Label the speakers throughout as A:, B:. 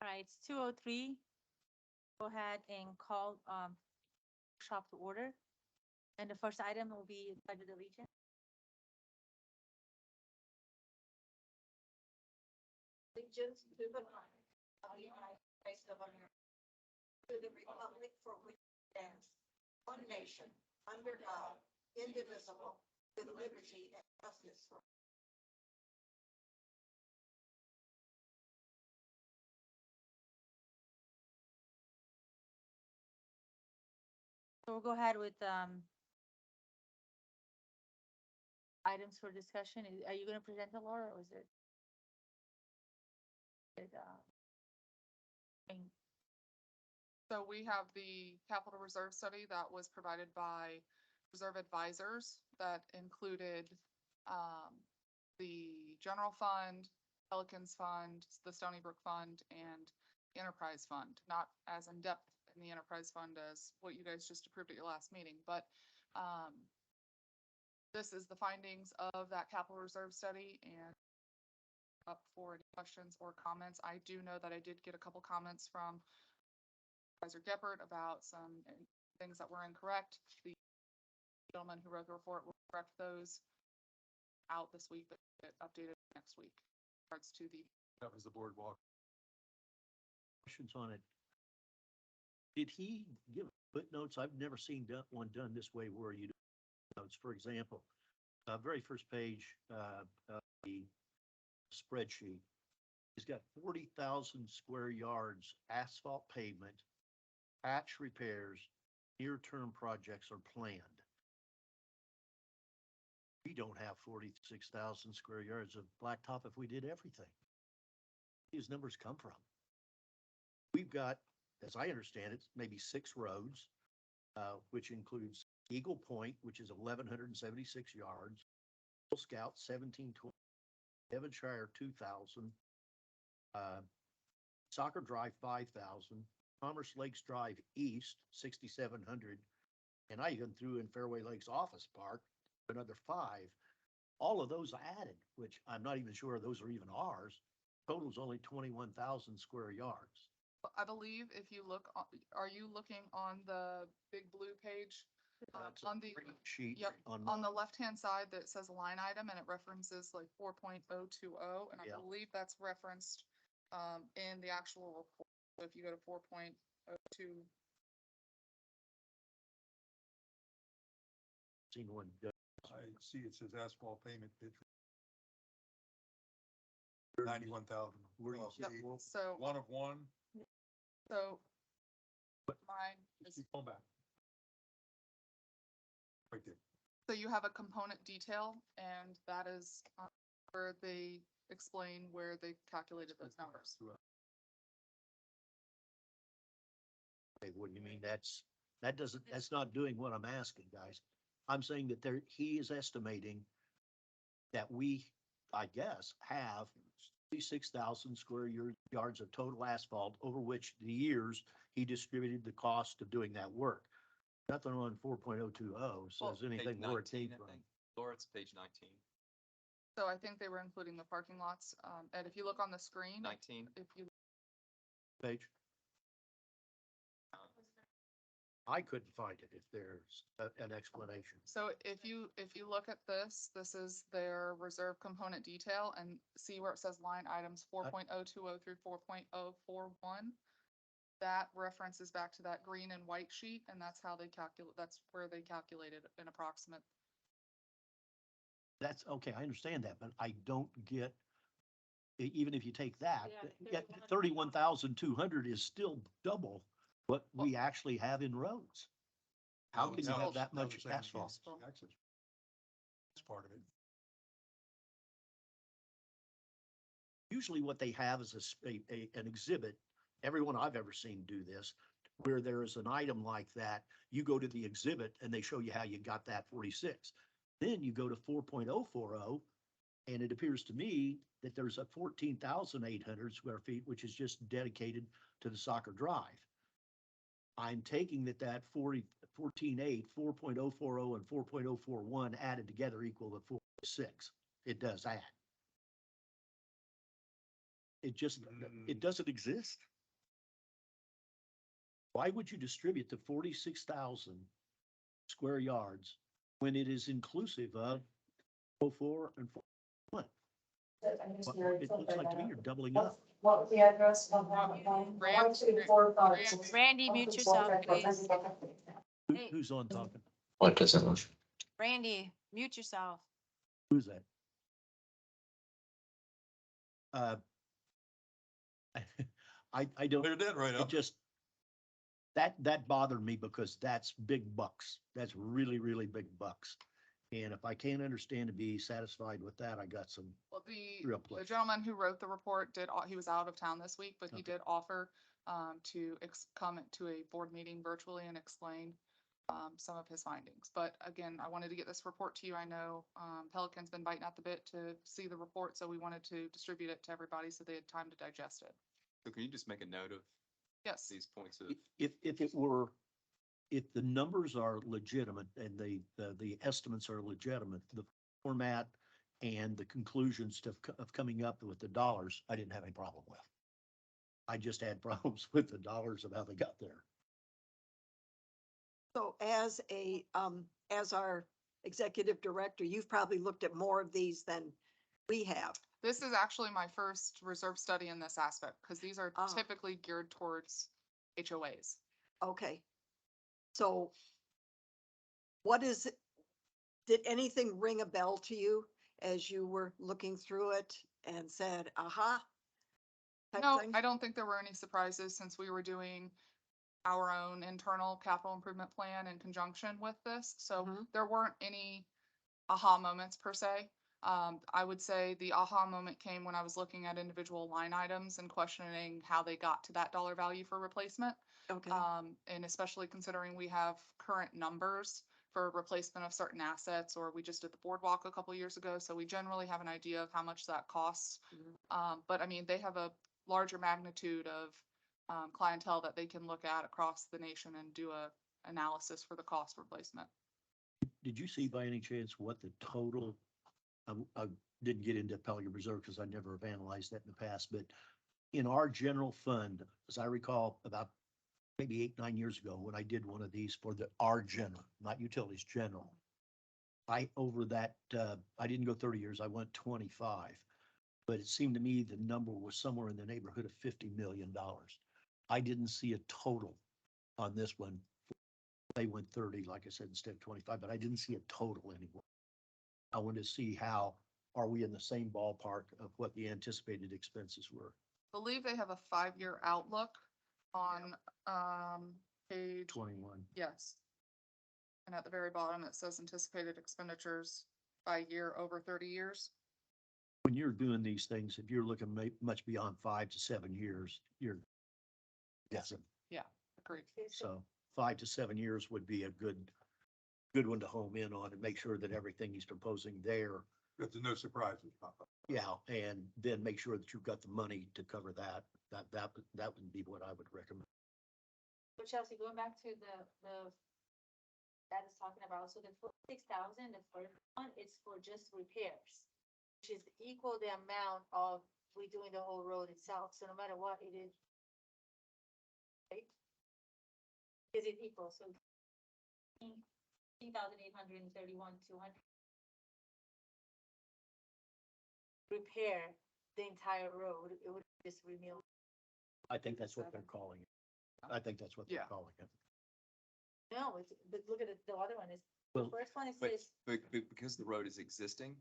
A: Right, it's 2:03. Go ahead and call workshop to order. And the first item will be Pledge of Allegiance.
B: Allegiance to the flag of the United States of America, to the republic for which it stands, one nation, under God, indivisible, with liberty and justice for all.
A: So we'll go ahead with items for discussion. Are you gonna present it, Laura, or is it? Thing?
C: So we have the capital reserve study that was provided by Reserve Advisors that included the general fund, Pelicans Fund, the Stony Brook Fund, and the Enterprise Fund. Not as in-depth in the Enterprise Fund as what you guys just approved at your last meeting, but this is the findings of that capital reserve study and up for any questions or comments. I do know that I did get a couple comments from Supervisor Geppert about some things that were incorrect. The gentleman who wrote the report will correct those out this week, but get updated next week. In regards to the,
D: That was the boardwalk.
E: Questions on it. Did he give footnotes? I've never seen one done this way where you do notes. For example, very first page, of the spreadsheet. He's got 40,000 square yards asphalt pavement, patch repairs, near-term projects are planned. We don't have 46,000 square yards of blacktop if we did everything. These numbers come from. We've got, as I understand it, maybe 6 roads, which includes Eagle Point, which is 1,176 yards, Eagle Scout 1,720, Devonshire 2,000, Soccer Drive 5,000, Commerce Lakes Drive East 6,700, and I even threw in Fairway Lakes Office Park another 5. All of those added, which I'm not even sure those are even ours. Total's only 21,000 square yards.
C: I believe if you look, are you looking on the big blue page?
E: That's
C: On the,
E: sheet
C: yep,
E: on
C: on the left-hand side that says a line item and it references like 4.020, and I
E: Yeah.
C: believe that's referenced in the actual report. So if you go to 4.02,
E: seen one.
D: I see it says asphalt payment bid. 91,000.
E: Where do you
C: yep,
E: see?
C: so,
D: One of one.
C: so mine is,
D: Keep going back. Right there.
C: so you have a component detail, and that is where they explain where they calculated those numbers.
E: Okay, what do you mean? That's not doing what I'm asking, guys. I'm saying that he is estimating that we, I guess, have 36,000 square yards of total asphalt over which the years he distributed the cost of doing that work. Nothing on 4.020 says anything where it came from.
F: Laura, it's page 19.
C: So I think they were including the parking lots. And if you look on the screen,
F: 19.
C: if you,
E: Page. I couldn't find it if there's an explanation.
C: so if you look at this, this is their reserve component detail, and see where it says line items 4.020 through 4.041. That references back to that green and white sheet, and that's how they calculate, that's where they calculated an approximate.
E: That's okay. I understand that, but I don't get, even if you take that,
A: Yeah,
E: 31,200 is still double what we actually have in roads. How can you have that much asphalt?
D: Access. That's part of it.
E: Usually what they have is an exhibit. Everyone I've ever seen do this, where there is an item like that, you go to the exhibit and they show you how you got that 46. Then you go to 4.040, and it appears to me that there's a 14,800 square feet, which is just dedicated to the Soccer Drive. I'm taking that 14.8, 4.040 and 4.041 added together equal to 46. It does add. It just, it doesn't exist. Why would you distribute the 46,000 square yards when it is inclusive of 04 and 41? It looks like to me you're doubling up.
F: What was the address of that one?
C: Rand-
F: 1, 2, 4, 5,
C: Rand-
F: 6.
A: Randy, mute yourself, please. Hey.
E: Who's on talking?
G: What does it look?
A: Randy, mute yourself.
E: Who's that? I don't,
D: Cleared that right
E: it
D: up.
E: just, that bothered me because that's big bucks. That's really, really big bucks. And if I can't understand to be satisfied with that, I got some
C: Well,
E: real
C: the
E: pleasure.
C: gentleman who wrote the report did, he was out of town this week, but he
E: Okay.
C: did offer to come to a board meeting virtually and explain some of his findings. But again, I wanted to get this report to you. I know Pelican's been biting at the bit to see the report, so we wanted to distribute it to everybody so they had time to digest it.
G: So can you just make a note of
C: Yes,
G: these points of?
E: If it were, if the numbers are legitimate and the estimates are legitimate, the format and the conclusions of coming up with the dollars, I didn't have any problem with. I just had problems with the dollars of how they got there.
B: So as our executive director, you've probably looked at more of these than we have.
C: this is actually my first reserve study in this aspect, because these are
B: Ah.
C: typically geared towards HOAs.
B: Okay. So what is, did anything ring a bell to you as you were looking through it and said, aha? type
C: No,
B: thing?
C: I don't think there were any surprises since we were doing our own internal capital improvement plan in conjunction with this. So
B: Mhm.
C: there weren't any aha moments per se. I would say the aha moment came when I was looking at individual line items and questioning how they got to that dollar value for replacement.
B: Okay,
C: And especially considering we have current numbers for replacement of certain assets, or we just did the boardwalk a couple years ago, so we generally have an idea of how much that costs.
B: Mhm.
C: But I mean, they have a larger magnitude of clientele that they can look at across the nation and do a analysis for the cost replacement.
E: Did you see by any chance what the total, I didn't get into Pelican Reserve because I never have analyzed that in the past, but in our general fund, as I recall, about maybe 8, 9 years ago, when I did one of these for our general, not utilities, general. Over that, I didn't go 30 years, I went 25. But it seemed to me the number was somewhere in the neighborhood of $50 million. I didn't see a total on this one. They went 30, like I said, instead of 25, but I didn't see a total anywhere. I wanted to see how, are we in the same ballpark of what the anticipated expenses were?
C: Believe they have a 5-year outlook on page,
E: 21.
C: yes. And at the very bottom, it says anticipated expenditures by year over 30 years.
E: When you're doing these things, if you're looking much beyond 5 to 7 years, you're guessing.
C: Agreed.
E: So 5 to 7 years would be a good one to home in on and make sure that everything he's proposing there.
D: If there's no surprises pop up.
E: Yeah, and then make sure that you've got the money to cover that. That would be what I would recommend.
A: So Chelsea, going back to the that is talking about, so the 46,000, the first one is for just repairs, which is equal the amount of redoing the whole road itself, so no matter what it is. Right? Is it equal, so 3,831, 200. Repair the entire road, it would just renew.
E: I think that's what they're calling it. I think that's what they're
C: Yeah.
E: calling it.
A: No, it's, but look at the other one is, the
E: Well,
A: first one is
G: But,
A: this,
G: but because the road is existing,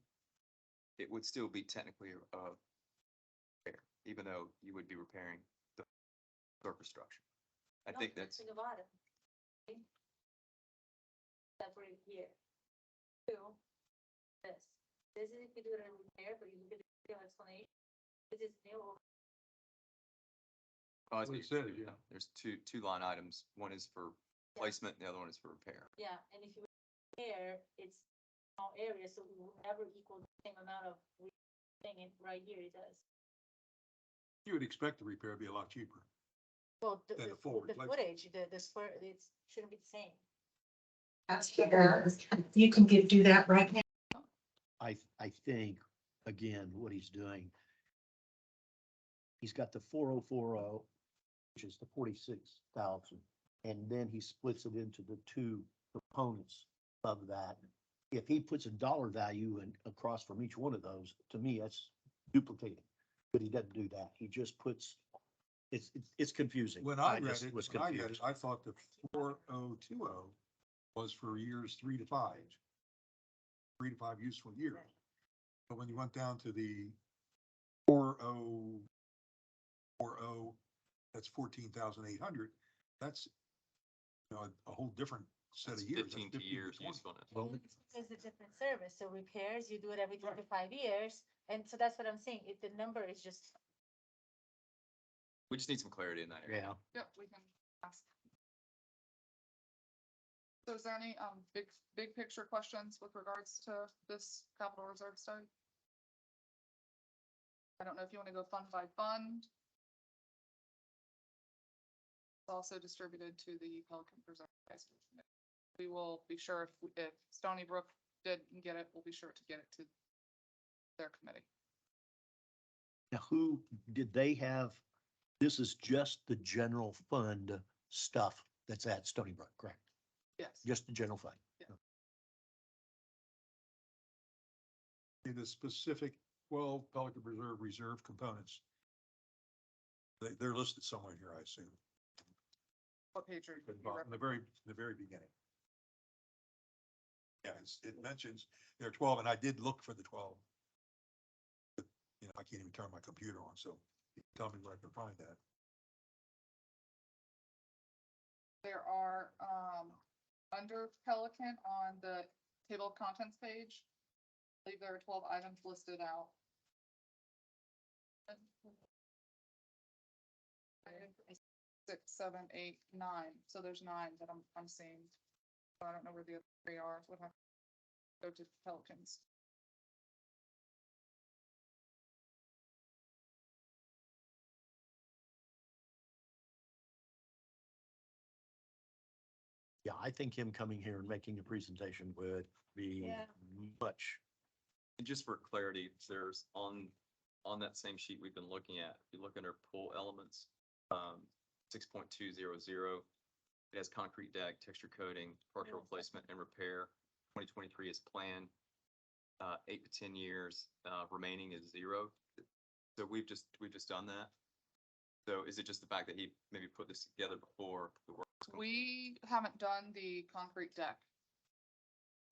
G: it would still be technically a repair, even though you would be repairing the surface structure. I
A: no,
G: think that's,
A: in the bottom. Okay? Separate here. Two, this is if you do it a repair, but you look at the explanation, this is new.
G: oh, I
D: What
G: see
D: it
G: what you're
D: says,
G: saying,
D: yeah.
G: There's two line items. One is for placement, and the other one is for repair.
A: Yeah, and if you repair, it's small area, so it will never equal the same amount of thing, and right here it does.
D: You would expect the repair to be a lot cheaper.
A: Well,
D: Than the full
A: the
D: replacement.
A: footage, the square, it shouldn't be the same.
F: That's fair. You can do that right now.
E: I think, again, what he's doing, he's got the 4040, which is the 46,000 and then he splits it into the two components of that. If he puts a dollar value in across from each one of those, to me, that's duplicating. But he doesn't do that. He just puts, it's confusing.
D: When I read
E: just
D: it,
E: was
D: when I read it,
E: confused.
D: I thought the 4020 was for years 3 to 5. 3 to 5 useful years. But when you went down to the 4040, that's 14,800. That's, you know, a whole different set of
G: That's
D: years. That's
G: 15
D: 15 to
G: years
D: 20.
G: usefulness.
E: Well,
A: It's a different service, so repairs, you do it every 25 years, and so that's what I'm saying, if the number is just,
G: We just need some clarity in that area.
E: yeah,
C: Yep, we can ask. So is there any, big picture questions with regards to this capital reserve study? I don't know if you want to go fund by fund. It's also distributed to the Pelican Preserve Advisory Committee. We will be sure if Stony Brook didn't get it, we'll be sure to get it to their committee.
E: now who, did they have, this is just the general fund stuff that's at Stony Brook, correct?
C: Yes.
E: Just the general fund.
D: The specific 12 Pelican Reserve reserve components. They're listed somewhere here, I assume,
C: What page are you?
D: in the very beginning. Yeah, it mentions there are 12, and I did look for the 12. But, you know, I can't even turn my computer on, so you can tell me where I can find that.
C: There are, under Pelican on the table of contents page, I believe there are 12 items listed out. Six, seven, eight, 9. So there's 9 that I'm seeing. So I don't know where the other 3 are. Would have to go to Pelicans.
E: Yeah, I think him coming here and making a presentation would be
A: Yeah.
E: much.
G: And just for clarity, there's on that same sheet we've been looking at, if you look under pool elements, 6.200, it has concrete deck, texture coating, partial replacement and repair. 2023 is planned, 8 to 10 years, remaining is 0. So we've just done that. So is it just the fact that he maybe put this together before the work? was complete?
C: We haven't done the concrete deck.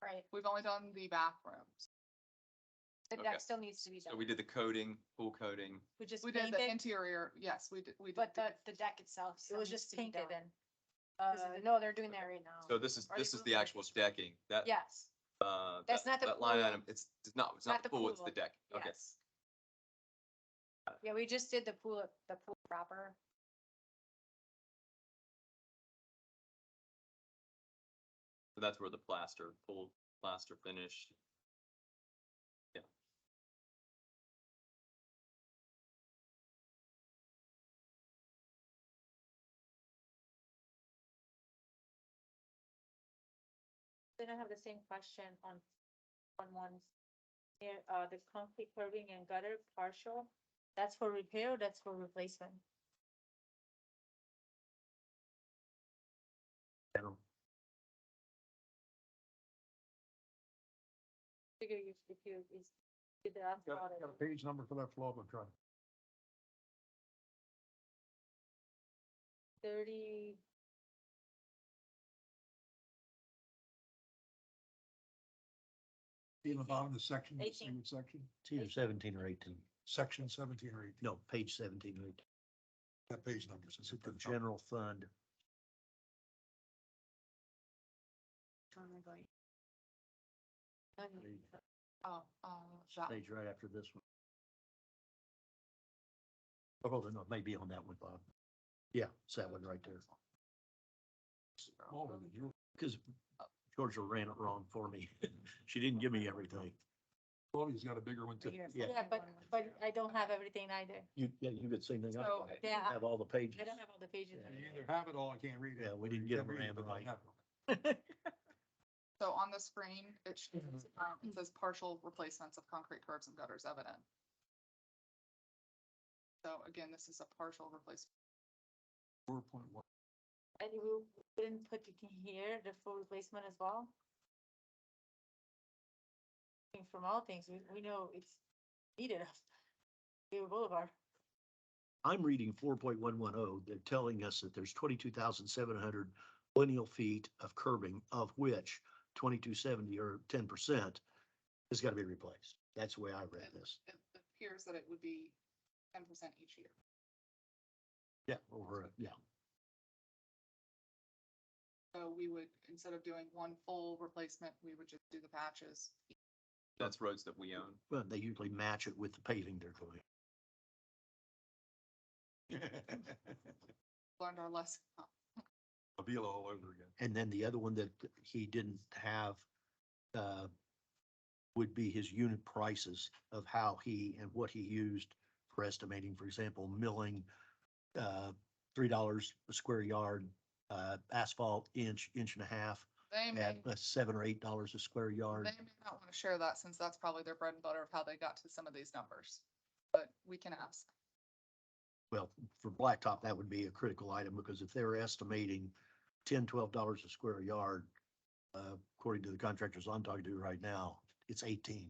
A: right,
C: We've only done the bathrooms.
A: the
G: Okay.
A: deck still needs to be
G: So
A: done.
G: we did the coating, pool coating.
A: We just
C: We did the
A: painted,
C: interior, yes, we did.
F: But the deck itself.
A: it
F: still
A: was
F: needs
A: just
F: to be
A: painted
F: done.
A: in.
F: No, they're doing that right now.
G: So this is
F: Already
G: the
F: moving.
G: actual decking. That,
F: Yes, That's
G: that-
F: not the
G: that line
F: pool.
G: item, it's not the pool, it's the deck. Okay.
F: yes. Yeah, we just did the pool proper.
G: So that's where the pool plaster finish. Yeah.
A: Then I have the same question on one. Here, the concrete curbing and gutter partial, that's for repair or that's for replacement?
E: General.
A: Figure if you, is, did the
D: Got a page number for that floor, I'm trying.
A: 30.
D: In the bottom of the section, the
A: 18.
D: single section,
E: It's either 17 or 18.
D: section 17 or 18.
E: No, page 17 or 18.
D: That page numbers. Is it
E: The
D: the
E: general fund.
C: Oh, that.
E: Page right after this one. Oh, hold on, no, it may be on that one, Bob. Yeah, it's that one right there.
D: smaller than yours?
E: Because Georgia ran it wrong for me. She didn't give me everything.
D: Well, he's got a bigger one too.
E: Yeah.
A: Yeah, but I don't have everything either.
E: You got the same thing. I
C: So-
A: Yeah,
E: have all the pages.
A: I don't have all the pages.
D: You either have it all, I can't read it.
E: Yeah, we didn't
D: You
E: get
D: can't
E: them
D: read it,
E: ran
D: but I
E: right.
D: have it.
C: So on the screen, it says partial replacements of concrete curbs and gutters evident. So again, this is a partial replacement.
D: 4.1.
A: And we didn't put in here the full replacement as well? I mean, from all things, we know it's needed. Beaver Boulevard.
E: I'm reading 4.110. They're telling us that there's 22,700 lineal feet of curbing, of which 2270 or 10% has got to be replaced. That's the way I read this.
C: It appears that it would be 10% each year.
E: Yeah, over, yeah.
C: So we would, instead of doing one full replacement, we would just do the patches.
G: That's roads that we own.
E: Well, they usually match it with the paving they're doing.
C: Learned our lesson.
D: Avila all over again.
E: And then the other one that he didn't have, would be his unit prices of how he and what he used for estimating, for example, milling, $3 a square yard, asphalt inch and a half
C: They may,
E: at $7 or $8 a square yard.
C: they may not want to share that since that's probably their bread and butter of how they got to some of these numbers, but we can ask.
E: Well, for blacktop, that would be a critical item because if they're estimating $10, $12 a square yard, according to the contractors I'm talking to right now, it's 18.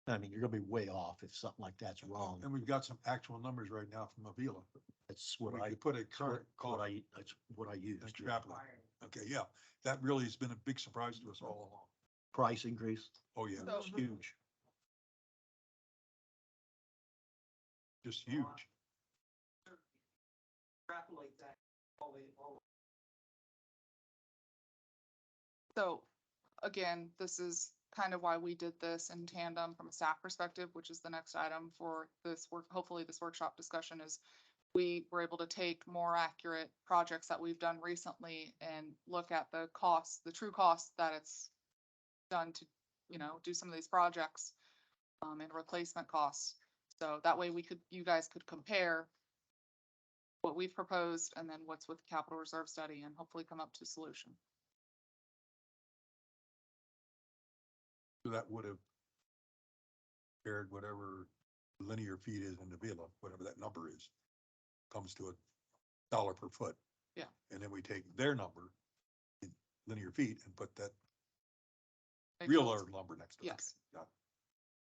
E: I mean, you're gonna be way off if something like that's wrong.
D: And we've got some actual numbers right now from Avila.
E: That's
D: We
E: what I,
D: could put a current cost
E: that's what I used.
D: extrapolate. Okay, yeah, that really has been a big surprise to us all along.
E: Price increase,
D: Oh, yeah,
C: So-
E: it's huge.
D: just huge.
B: Extrapolate that.
C: So again, this is kind of why we did this in tandem from a staff perspective, which is the next item for this work. Hopefully this workshop discussion is we were able to take more accurate projects that we've done recently and look at the costs, the true costs that it's done to, do some of these projects and replacement costs. So that way you guys could compare what we've proposed and then what's with the capital reserve study and hopefully come up to a solution.
D: So that would have paired whatever linear feet is in Avila, whatever that number is, comes to $1 per foot.
C: Yeah.
D: And then we take their number in linear feet and put that
C: Make
D: real
C: those-
D: hard number next to it.
C: Yes.
D: Got it.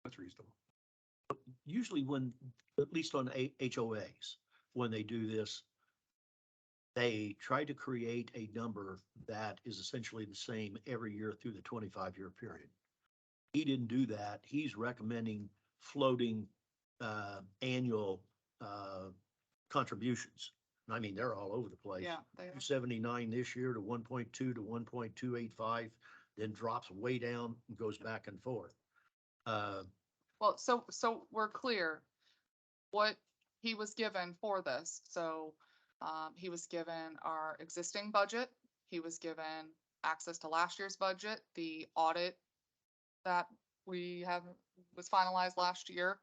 D: That's reasonable.
E: Usually when, at least on HOAs, when they do this, they try to create a number that is essentially the same every year through the 25-year period. He didn't do that. He's recommending floating annual contributions. I mean, they're all over the place.
C: Yeah, they are.
E: 279 this year to 1.2 to 1.285, then drops way down and goes back and forth.
C: Well, so we're clear what he was given for this. So he was given our existing budget. He was given access to last year's budget, the audit that we have was finalized last year.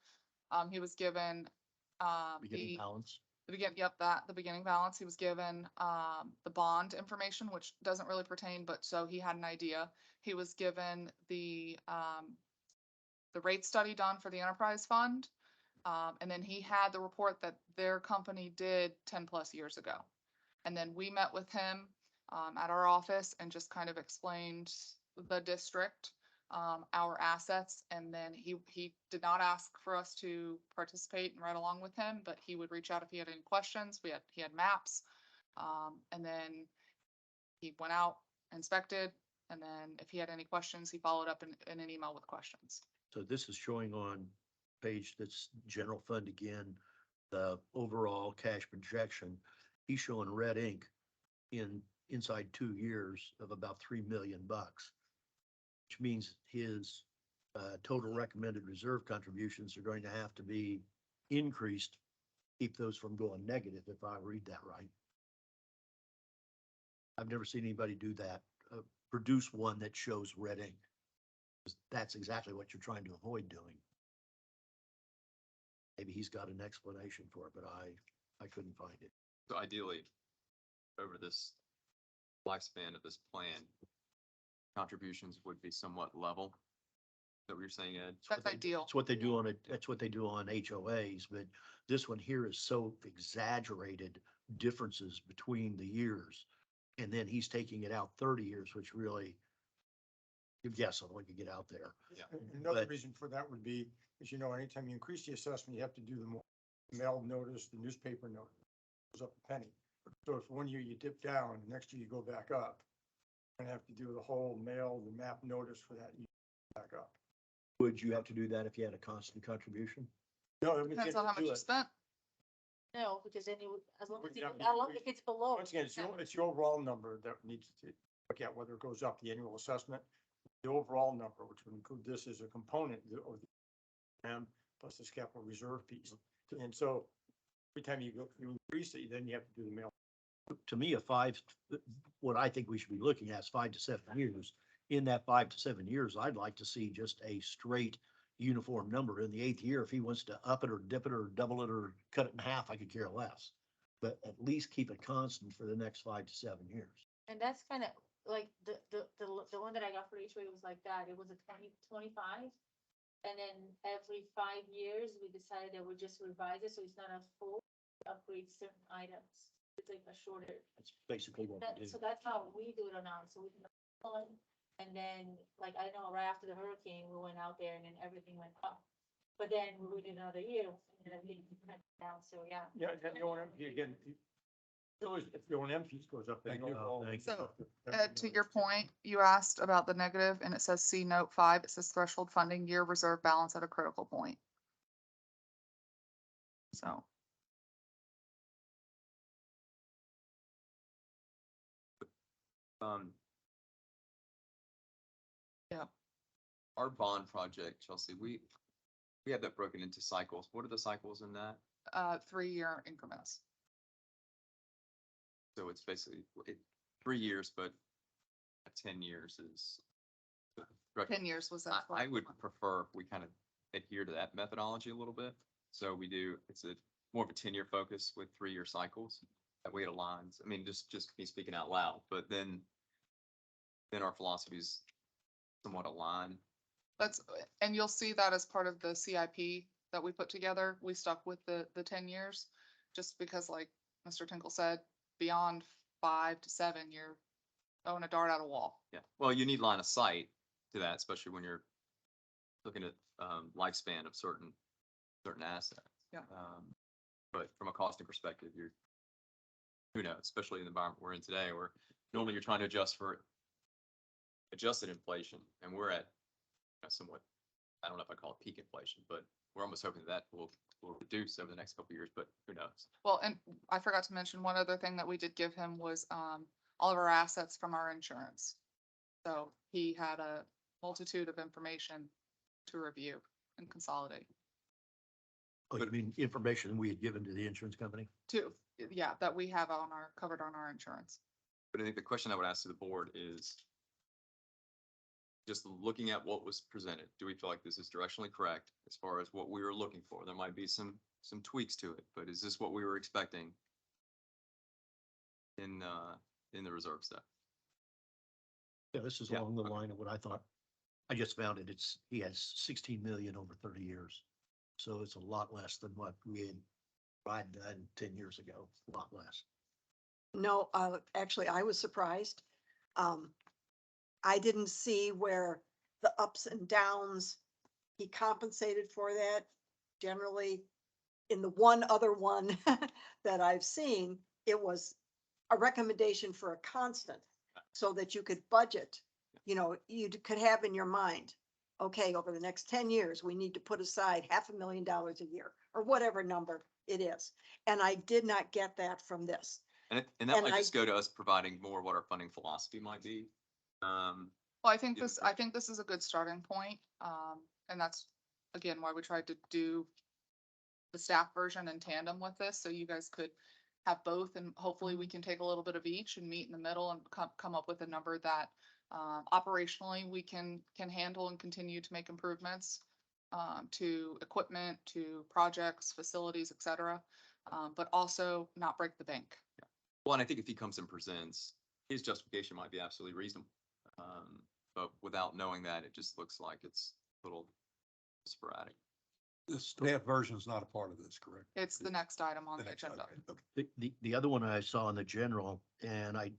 C: He was given
E: Beginning balance.
C: the beginning balance. He was given the bond information, which doesn't really pertain, but so he had an idea. He was given the rate study done for the enterprise fund. And then he had the report that their company did 10+ years ago. And then we met with him at our office and just kind of explained the district, our assets. And then he did not ask for us to participate and ride along with him, but he would reach out if he had any questions. He had maps. And then he went out, inspected, and then if he had any questions, he followed up in an email with questions.
E: So this is showing on page that's general fund again, the overall cash projection. He's showing red ink inside 2 years of about $3 million, which means his total recommended reserve contributions are going to have to be increased, keep those from going negative, if I read that right. I've never seen anybody do that, produce one that shows red ink. That's exactly what you're trying to avoid doing. Maybe he's got an explanation for it, but I couldn't find it.
G: So ideally, over this lifespan of this plan, contributions would be somewhat level. Is that what you're saying, Ed?
C: That's ideal.
E: That's what they do that's what they do on HOAs, but this one here is so exaggerated differences between the years And then he's taking it out 30 years, which really, you guess on what you get out there.
H: Another
E: But-
H: reason for that would be, as you know, anytime you increase the assessment, you have to do the mail notice, the newspaper notice, goes up a penny. So if one year you dip down, next year you go back up, and have to do the whole mail, the map notice for that, year back up.
E: Would you have to do that if you had a constant contribution?
H: No, it would
C: Depends
H: get
C: on how
H: to
C: much you
H: it.
C: spent.
A: No, because then you, as long
H: Would
A: as,
H: you have to
A: as long,
H: increase-
A: if it's below.
H: Once again, it's the overall number that needs to look at whether it goes up, the annual assessment, the overall number, which would include this as a component of the plus this capital reserve piece. And so every time you increase it, then you have to do the mail.
E: To me, what I think we should be looking at is 5 to 7 years. In that 5 to 7 years, I'd like to see just a straight uniform number. In the 8th year, if he wants to up it or dip it or double it or cut it in half, I could care less. But at least keep it constant for the next 5 to 7 years.
A: And that's kind of like the one that I got for HOA was like that. It was a 2025. And then every 5 years, we decided that we'd just revise it, so it's not a full upgrade certain items. It's like a shorter,
E: That's basically what we do.
A: so that's how we do it on ours. So we can, and then, like, I know right after the hurricane, we went out there and then everything went up. But then we waited another year and everything went down, so yeah.
H: Yeah, then the O&M, again, if the O&M piece goes up, then.
D: Thank you.
H: overall-
E: Thank
C: So, to your point, you asked about the negative and it says C note 5, it says threshold funding year reserve balance at a critical point. So, yeah,
G: Our bond project, Chelsea, we have that broken into cycles. What are the cycles in that?
C: 3-year increments.
G: So it's basically 3 years, but 10 years is.
C: 10 years was that.
G: I would prefer if we kind of adhere to that methodology a little bit. So we do, it's a more of a 10-year focus with 3-year cycles. That way it aligns. I mean, just me speaking out loud, but then our philosophies somewhat align.
C: That's, and you'll see that as part of the CIP that we put together. We stuck with the 10 years, just because like Mr. Tinkle said, beyond 5 to 7, you're throwing a dart at a wall.
G: Yeah, well, you need line of sight to that, especially when you're looking at lifespan of certain assets.
C: Yeah.
G: But from a costing perspective, who knows, especially in the environment we're in today, where normally you're trying to adjust for adjusted inflation, and we're at somewhat, I don't know if I call it peak inflation, but we're almost hoping that will reduce over the next couple of years, but who knows?
C: Well, and I forgot to mention one other thing that we did give him was all of our assets from our insurance. So he had a multitude of information to review and consolidate.
E: Oh, you mean information we had given to the insurance company?
C: Yeah, that we have covered on our insurance.
G: But I think the question I would ask to the board is just looking at what was presented, do we feel like this is directionally correct as far as what we were looking for? There might be some tweaks to it, but is this what we were expecting in the reserve stuff?
E: Yeah, this is
G: Yeah,
E: along the
G: okay.
E: line of what I thought. I just found it. He has 16 million over 30 years. So it's a lot less than what we had done 10 years ago, a lot less.
B: No, actually, I was surprised. I didn't see where the ups and downs, he compensated for that. Generally, in the one other one that I've seen, it was a recommendation for a constant so that you could budget. You know, you could have in your mind, okay, over the next 10 years, we need to put aside $500,000 a year or whatever number it is. And I did not get that from this.
G: And that
B: And
G: might
B: I-
G: just go to us providing more what our funding philosophy might be.
C: Well, I think
G: Yeah.
C: this is a good starting point. And that's, again, why we tried to do the staff version in tandem with this, so you guys could have both, and hopefully we can take a little bit of each and meet in the middle and come up with a number that operationally we can handle and continue to make improvements to equipment, to projects, facilities, et cetera, but also not break the bank.
G: Well, and I think if he comes and presents, his justification might be absolutely reasonable. But without knowing that, it just looks like it's a little sporadic.
D: The staff version is not a part of this, correct?
C: It's the next item on
D: The
C: the
D: next
C: agenda.
D: item, okay.
E: The other one I saw in the general, and I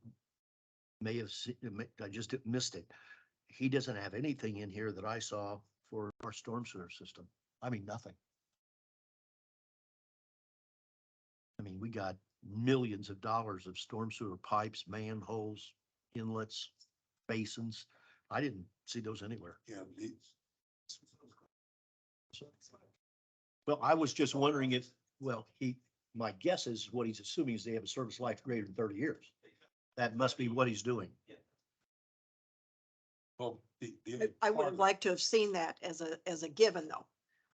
E: may have, I just missed it. He doesn't have anything in here that I saw for our storm sewer system. I mean, nothing. I mean, we got millions of dollars of storm sewer pipes, manholes, inlets, basins. I didn't see those anywhere.
D: Yeah.
E: Well, I was just wondering if, well, my guess is what he's assuming is they have a service life greater than 30 years. That must be what he's doing.
D: Well,
B: I would have liked to have seen that as a given, though.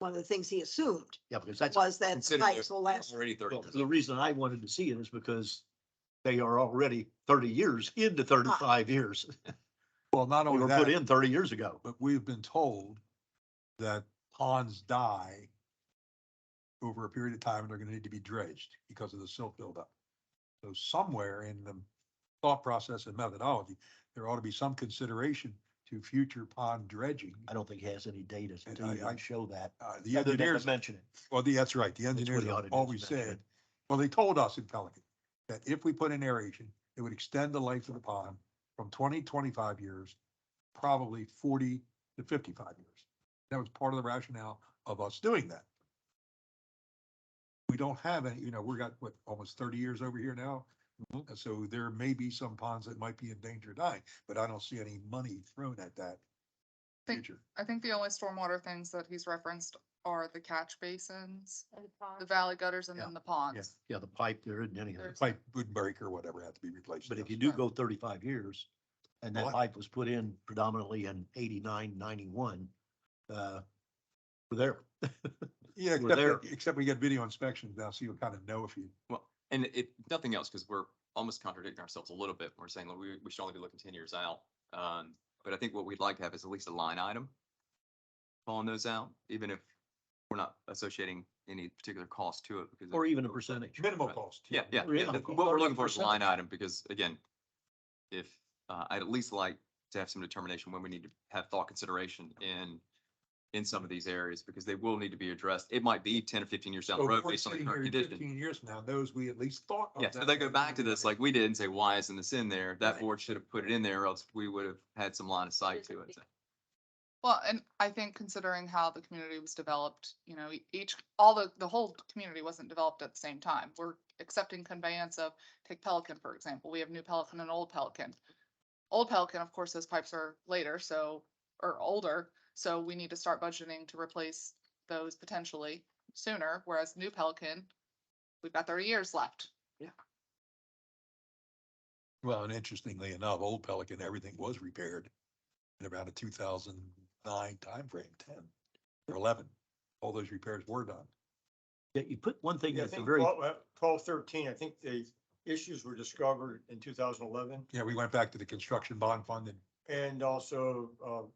B: One of the things he assumed
E: Yeah, because that's,
B: was that the
G: Consider
B: pipes will last.
G: Already 30
E: well,
G: years.
E: the reason I wanted to see it is because they are already 30 years into 35 years.
D: well, not
E: They
D: only
E: were put
D: that,
E: in 30 years ago.
D: but we've been told that ponds die over a period of time and they're gonna need to be dredged because of the silt buildup. So somewhere in the thought process and methodology, there ought to be some consideration to future pond dredging.
E: I don't think he has any data
D: And
E: to even show that.
D: The
E: Other than to
D: engineers,
E: mention it.
D: well, that's right, the
E: what
D: engineers
E: he ought
D: have
E: to do is
D: always
E: mention
D: said,
E: it.
D: well, they told us in Pelican that if we put in aeration, it would extend the life of the pond from 20, 25 years, probably 40 to 55 years. That was part of the rationale of us doing that. We don't have any, we got what, almost 30 years over here now. And so there may be some ponds that might be in danger of dying, but I don't see any money thrown at that
C: Think-
D: future.
C: I think the only stormwater things that he's referenced are the catch basins,
A: And the pond.
C: the valley gutters, and
E: Yeah.
C: then the ponds.
E: Yeah, the pipe, there isn't anything.
C: There's-
D: Pipe would break or whatever had to be replaced.
E: But if you
D: yes.
E: do
C: Right.
E: go 35 years, and that
D: What?
E: pipe was put in predominantly in 89, 91, we're there.
D: Yeah,
E: we're there.
D: except we get video inspections now, so you'll kind of know if you,
G: Well, and if nothing else, because we're almost contradicting ourselves a little bit. We're saying, well, we should only be looking 10 years out. But I think what we'd like to have is at least a line item calling those out, even if we're not associating any particular cost to it. Because
E: Or even a percentage.
D: minimal
G: Right.
D: cost.
G: Yeah, yeah,
E: Or
G: yeah.
E: even a
G: What we're looking for is a line
E: percentage.
G: item, because again, if, I'd at least like to have some determination when we need to have thought consideration in some of these areas, because they will need to be addressed. It might be 10 or 15 years down the
D: So
G: road
D: we're
G: based on the
D: sitting
G: current
D: here
G: condition.
D: 15 years from now, those we at least thought of.
G: Yeah, so
D: that.
G: they go back to this like we did and say, why isn't this in there? That
D: Right.
G: board should have put it in there, or else we would have had some line of sight to it.
C: Well, and I think considering how the community was developed, the whole community wasn't developed at the same time. We're accepting conveyance of, take Pelican, for example. We have New Pelican and Old Pelican. Old Pelican, of course, those pipes are later, or older, so we need to start budgeting to replace those potentially sooner, whereas New Pelican, we've got 30 years left.
D: Well, and interestingly enough, Old Pelican, everything was repaired in around a 2009 timeframe, 10 or 11. All those repairs were done.
E: Yeah, you put one thing
H: Yeah, I
E: at the
H: think
E: very,
H: 12, 13, I think the issues were discovered in 2011.
D: Yeah, we went back to the construction bond fund and
H: And also,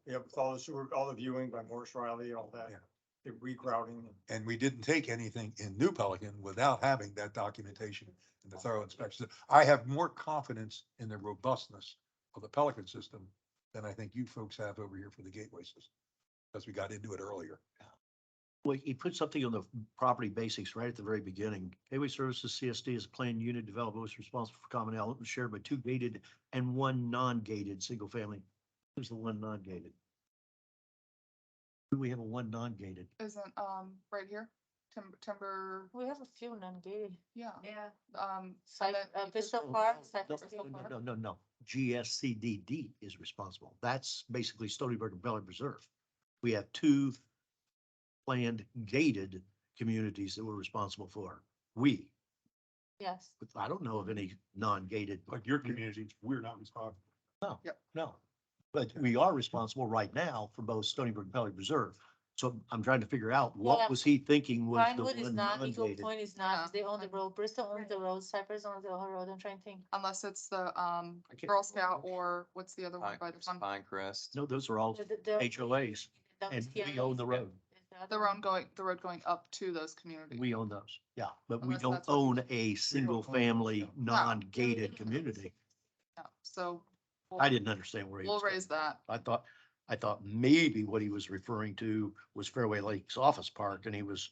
H: with all the sewer, all the viewing by Morris Riley, all that,
D: Yeah.
H: the regrouting.
D: And we didn't take anything in New Pelican without having that documentation and the thorough inspection. I have more confidence in the robustness of the Pelican system than I think you folks have over here for the Gateway system. Because we got into it earlier.
E: well, he put something on the property basics right at the very beginning. Gateway Services CSD is a planned unit developed, was responsible for common elements shared by 2 gated and 1 non-gated, single family. Who's the 1 non-gated? Do we have a 1 non-gated?
C: Isn't, right here, timber,
A: We have a few non-gated.
C: yeah,
A: Yeah.
C: and
A: Site,
C: then-
A: Vista
E: No,
A: Park,
E: no,
A: Site
E: no,
A: Vista
E: no,
A: Park.
E: No, no, no. GSCDD is responsible. That's basically Stony Brook and Pelican Reserve. We have 2 planned gated communities that we're responsible for.
A: Yes.
E: But I don't know of any non-gated.
D: Like your communities, we're not responsible.
E: No, but we are responsible right now for both Stony Brook and Pelican Reserve. So I'm trying to figure out
A: Yeah.
E: what was he thinking was the
A: Pinewood is
E: one
A: not, Eagle
E: non-gated.
A: Point is not, 'cause
C: Yeah.
A: they own the road, Bristol owns the road, Cypress owns the whole road, I'm trying to think.
C: unless it's the,
E: can't
C: Girl
E: remember.
C: Scout, or what's the other one by the fun,
G: Pinecrest.
E: No, those are all
A: The-
E: HOAs
A: the
E: and we
A: TIAs.
E: own the road.
C: the road going up to those communities.
E: We own those. Yeah, but we
C: Unless
E: don't
C: that's what-
E: own a single family non-gated community.
C: Yeah, so.
E: I didn't understand where he
C: We'll
E: was. going.
C: raise that.
E: I thought maybe what he was referring to was Fairway Lakes Office Park and he was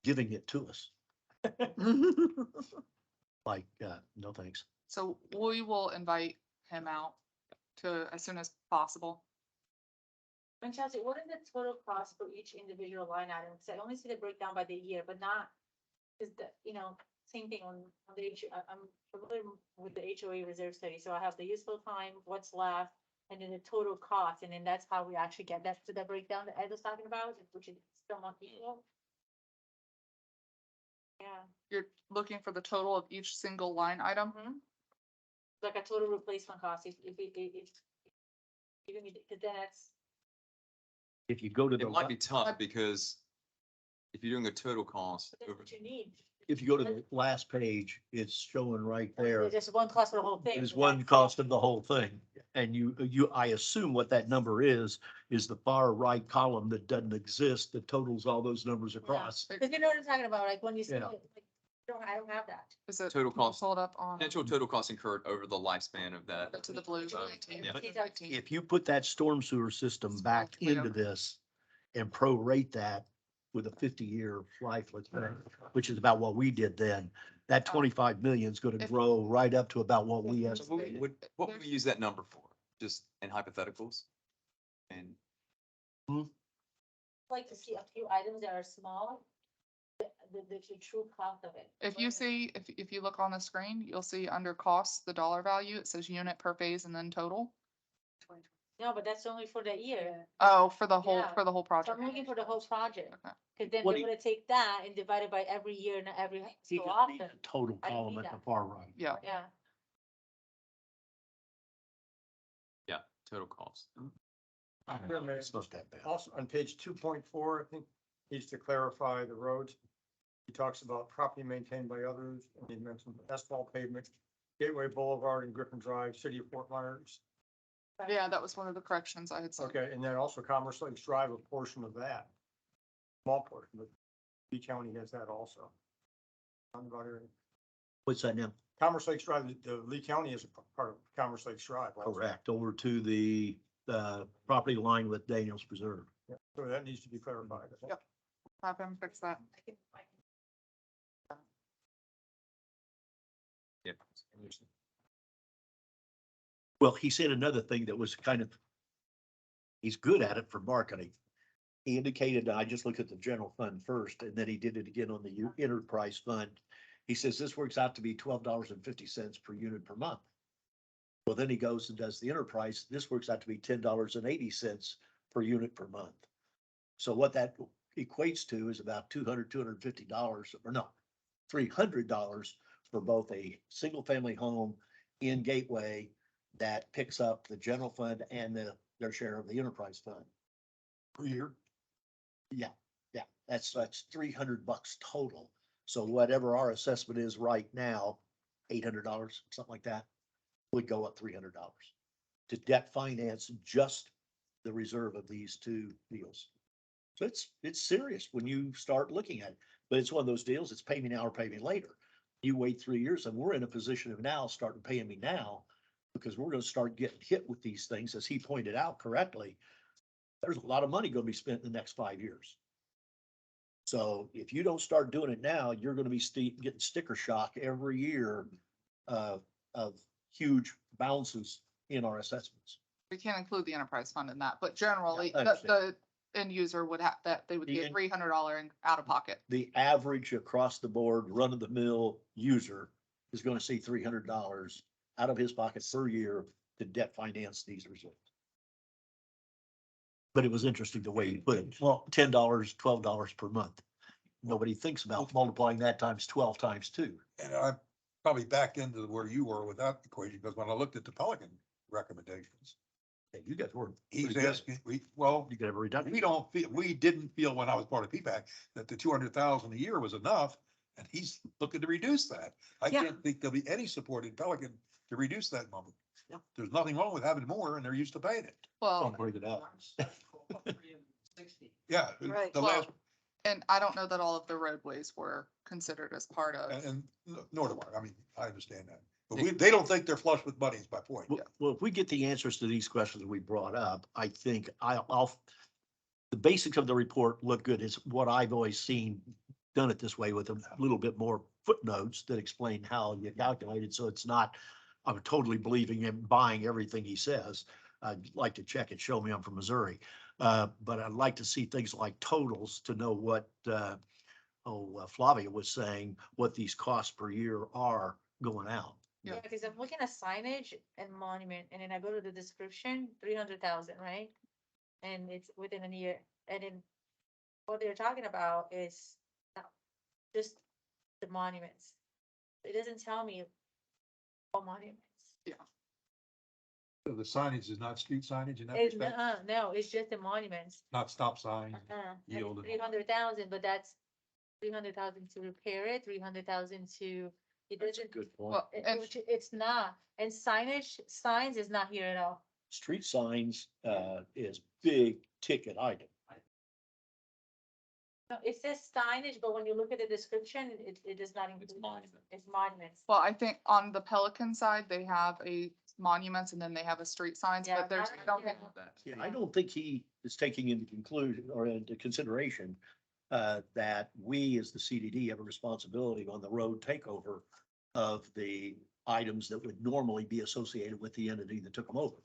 E: giving it to us. Like, no, thanks.
C: So we will invite him out to, as soon as possible.
A: And Chelsea, what is the total cost for each individual line item? Cause I only see the breakdown by the year, but not, is the, same thing on the, I'm familiar with the HOA reserve study, so I have the useful time, what's left, and then the total cost, and then that's how we actually get that to the breakdown that Ed was talking about, which is somewhat equal. Yeah.
C: You're looking for the total of each single line item?
A: Mhm. Like a total replacement cost, if cause then that's,
E: If you go to the,
G: It might be
E: la-
G: tough because if you're doing a total cost
A: that's
G: over,
A: what you need.
E: if you go to the last page, it's showing right there.
A: There's just one cost for the whole thing.
E: Is
A: so
E: one
A: that's-
E: cost of the whole thing. And I assume what that number is the far right column that doesn't exist, that totals all those numbers across.
A: Cause you know what I'm talking about, like when you see it,
E: Yeah.
A: like, I don't have that.
C: Is it?
G: Total cost.
C: Pulled up on.
G: potential total costs incurred over the lifespan of that.
C: Go to the blue.
G: Yeah.
E: If you put that storm sewer system back into this and prorate that with a 50-year life, let's say, which is about what we did then, that 25 million is gonna
C: If-
E: grow right up to about what we
G: So
E: estimated.
G: what would we use that number for? Just in hypotheticals? And
A: Like to see a few items that are small, the true cost of it.
C: If you see, if you look on the screen, you'll see under costs, the dollar value, it says unit per phase and then total.
A: No, but that's only for the year.
C: Oh, for the whole,
A: Yeah.
C: for the whole
A: So
C: project.
A: I'm looking for the whole project,
C: Okay.
A: cause then
E: What
A: they're
E: do you-
A: gonna take that and divide it by every year and every
E: You
A: so
E: just need
A: often.
E: the total
A: I don't
E: column
A: need
E: at the
A: that.
E: far right.
C: Yeah.
A: Yeah.
G: yeah, total cost.
E: It's not that bad.
H: Also, on page 2.4, I think, needs to clarify the roads. He talks about property maintained by others, and he mentioned asphalt pavement, Gateway Boulevard and Griffin Drive, City of Fort Myers.
C: Yeah, that was one of the corrections I had seen.
H: Okay, and then also Commerce Lakes Drive, a portion of that. Small portion, but Lee County has that also. Roundabout area.
E: What's that now?
H: Commerce Lakes Drive, the Lee County is a part of Commerce Lakes Drive. also.
E: Correct, over to the property line with Daniels Preserve.
H: Yeah, so that needs to be clarified. I think.
C: Yep. Have him fix that.
G: Yeah.
E: Well, he said another thing that was kind of, he's good at it for marketing. He indicated, I just looked at the general fund first, and then he did it again on the enterprise fund. He says this works out to be $12.50 per unit per month. Well, then he goes and does the enterprise. This works out to be $10.80 per unit per month. So what that equates to is about $250, or no, $300 for both a single family home in Gateway that picks up the general fund and their share of the enterprise fund.
D: Per year.
E: Yeah, that's $300 total. So whatever our assessment is right now, $800, something like that, would go up $300 to debt finance just the reserve of these two deals. So it's serious when you start looking at it, but it's one of those deals, it's pay me now or pay me later. You wait 3 years and we're in a position of now starting paying me now because we're gonna start getting hit with these things, as he pointed out correctly. There's a lot of money gonna be spent in the next 5 years. So if you don't start doing it now, you're gonna be getting sticker shock every year of huge bounces in our assessments.
C: We can't include the enterprise fund in that, but generally,
E: I
C: the
E: understand.
C: end user would have, that they would
E: The
C: get
E: end-
C: $300 out of pocket.
E: The average across the board, run of the mill user is gonna see $300 out of his pocket per year to debt finance these resorts. But it was interesting the way you put it. Well, $10, $12 per month. Nobody thinks about multiplying that times 12 times 2.
D: And I probably backed into where you were with that equation, because when I looked at the Pelican recommendations,
E: Hey, you guys were.
D: he's
E: pretty good.
D: asking, well,
E: You could have a reduction.
D: we didn't feel when I was part of PPAC that the 200,000 a year was enough. And he's looking to reduce that. I
E: Yeah.
D: can't think there'll be any support in Pelican to reduce that number.
E: Yeah.
D: There's nothing wrong with having more and they're used to paying it.
C: Well,
E: Don't bring it up.
D: Yeah.
B: Right.
D: The
C: well,
D: last,
C: and I don't know that all of the roadways were considered as part of.
D: and nor do I. I mean, I understand that. But they don't think they're flush with money is my point.
E: Well, if we get the answers to these questions we brought up, I think the basics of the report look good. Is what I've always seen, done it this way with a little bit more footnotes that explain how you calculated. So it's not I'm totally believing him, buying everything he says. I'd like to check it, show me I'm from Missouri. But I'd like to see things like totals to know what, Flavia was saying, what these costs per year are going out.
C: Yeah.
A: Yeah, because I'm looking at signage and monument, and then I go to the description, 300,000, right? And it's within a year, and then what they're talking about is not just the monuments. It doesn't tell me all monuments.
D: So the signage is not street signage in that
A: It,
D: respect,
A: no, it's just the monuments.
D: not stop sign. Yield and-
A: 300,000, but that's 300,000 to repair it, 300,000 to, it
E: That's a
A: doesn't,
E: good point.
C: Well, and
A: which it's not, and signs is not here at all.
E: Street signs, is big ticket item.
A: No, it says signage, but when you look at the description, it does not include.
G: monument.
A: It's monuments.
C: well, I think on the Pelican side, they have a monuments and then they have a street signs,
A: Yeah,
C: but there's,
A: not-
C: I don't think
A: yeah.
E: Yeah, I don't think he is taking into conclusion or into consideration that we as the CDD have a responsibility on the road takeover of the items that would normally be associated with the entity that took them over,